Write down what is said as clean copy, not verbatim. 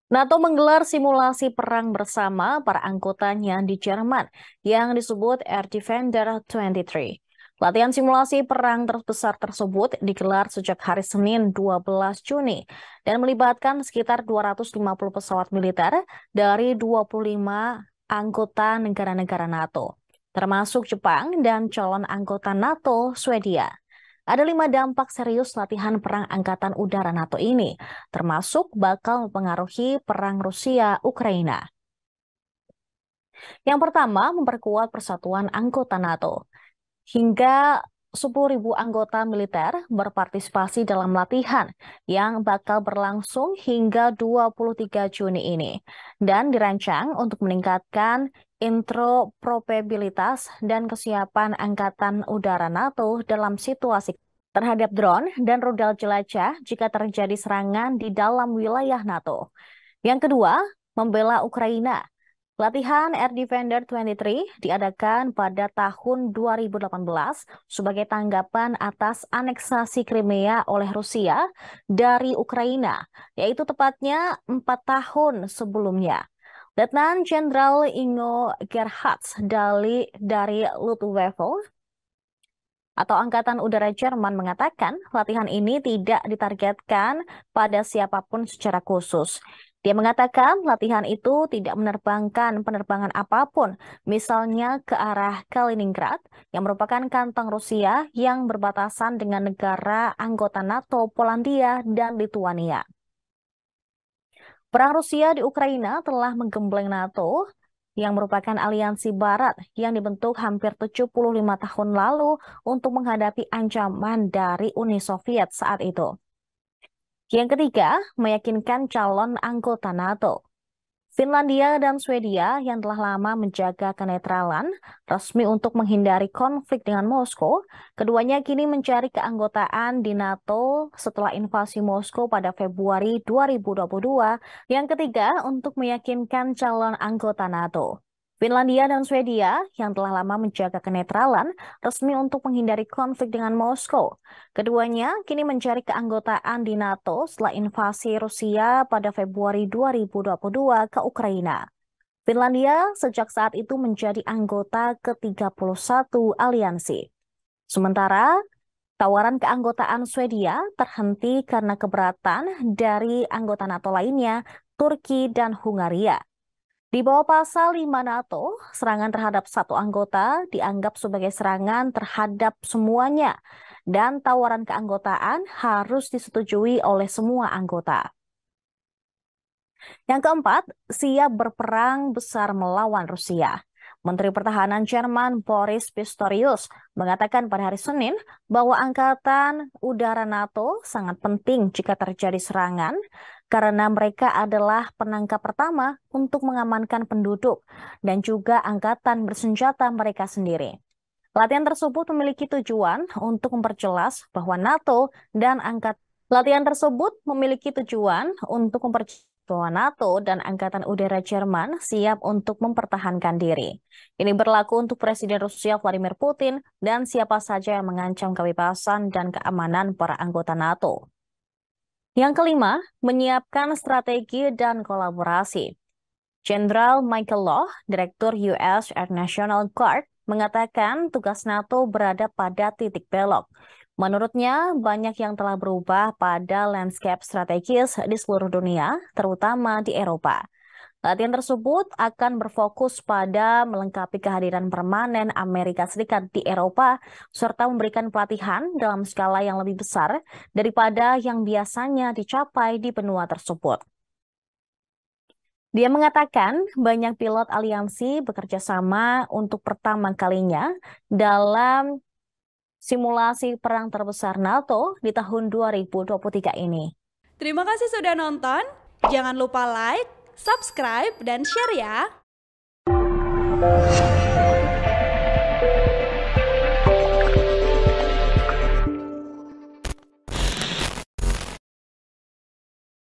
NATO menggelar simulasi perang bersama para anggotanya di Jerman yang disebut Air Defender 23. Latihan simulasi perang terbesar tersebut digelar sejak hari Senin 12 Juni dan melibatkan sekitar 250 pesawat militer dari 25 anggota negara-negara NATO, termasuk Jepang dan calon anggota NATO Swedia. Ada 5 dampak serius latihan perang Angkatan Udara NATO ini, termasuk bakal mempengaruhi perang Rusia-Ukraina. Yang pertama, memperkuat persatuan anggota NATO. Hingga 10.000 anggota militer berpartisipasi dalam latihan yang bakal berlangsung hingga 23 Juni ini dan dirancang untuk meningkatkan interoperabilitas dan kesiapan Angkatan Udara NATO dalam situasi terhadap drone dan rudal jelajah jika terjadi serangan di dalam wilayah NATO. Yang kedua, membela Ukraina. Latihan Air Defender 23 diadakan pada tahun 2018 sebagai tanggapan atas aneksasi Crimea oleh Rusia dari Ukraina, yaitu tepatnya 4 tahun sebelumnya. Letnan Jenderal Ingo Gerhards dari Luftwaffe atau Angkatan Udara Jerman mengatakan latihan ini tidak ditargetkan pada siapapun secara khusus. Dia mengatakan latihan itu tidak menerbangkan penerbangan apapun, misalnya ke arah Kaliningrad, yang merupakan kantong Rusia yang berbatasan dengan negara anggota NATO Polandia dan Lituania. Perang Rusia di Ukraina telah menggembleng NATO yang merupakan aliansi barat yang dibentuk hampir 75 tahun lalu untuk menghadapi ancaman dari Uni Soviet saat itu. Yang ketiga, meyakinkan calon anggota NATO. Finlandia dan Swedia yang telah lama menjaga kenetralan resmi untuk menghindari konflik dengan Moskow, keduanya kini mencari keanggotaan di NATO setelah invasi Moskow pada Februari 2022. Yang ketiga, untuk meyakinkan calon anggota NATO. Finlandia dan Swedia yang telah lama menjaga kenetralan resmi untuk menghindari konflik dengan Moskow. Keduanya kini mencari keanggotaan di NATO setelah invasi Rusia pada Februari 2022 ke Ukraina. Finlandia sejak saat itu menjadi anggota ke-31 aliansi. Sementara tawaran keanggotaan Swedia terhenti karena keberatan dari anggota NATO lainnya, Turki dan Hungaria. Di bawah pasal 5 NATO, serangan terhadap satu anggota dianggap sebagai serangan terhadap semuanya, dan tawaran keanggotaan harus disetujui oleh semua anggota. Yang keempat, siap berperang besar melawan Rusia. Menteri Pertahanan Jerman Boris Pistorius mengatakan pada hari Senin bahwa Angkatan Udara NATO sangat penting jika terjadi serangan karena mereka adalah penangkap pertama untuk mengamankan penduduk dan juga angkatan bersenjata mereka sendiri. Latihan tersebut memiliki tujuan untuk memperjelas bahwa NATO dan Angkatan Udara Jerman siap untuk mempertahankan diri. Ini berlaku untuk Presiden Rusia Vladimir Putin dan siapa saja yang mengancam kebebasan dan keamanan para anggota NATO. Yang kelima, menyiapkan strategi dan kolaborasi. Jenderal Michael Law, Direktur US Air National Guard, mengatakan tugas NATO berada pada titik belok. Menurutnya, banyak yang telah berubah pada landscape strategis di seluruh dunia, terutama di Eropa. Latihan tersebut akan berfokus pada melengkapi kehadiran permanen Amerika Serikat di Eropa, serta memberikan pelatihan dalam skala yang lebih besar daripada yang biasanya dicapai di benua tersebut. Dia mengatakan banyak pilot aliansi bekerja sama untuk pertama kalinya dalam simulasi perang terbesar NATO di tahun 2023 ini. Terima kasih sudah nonton. Jangan lupa like, subscribe, dan share ya.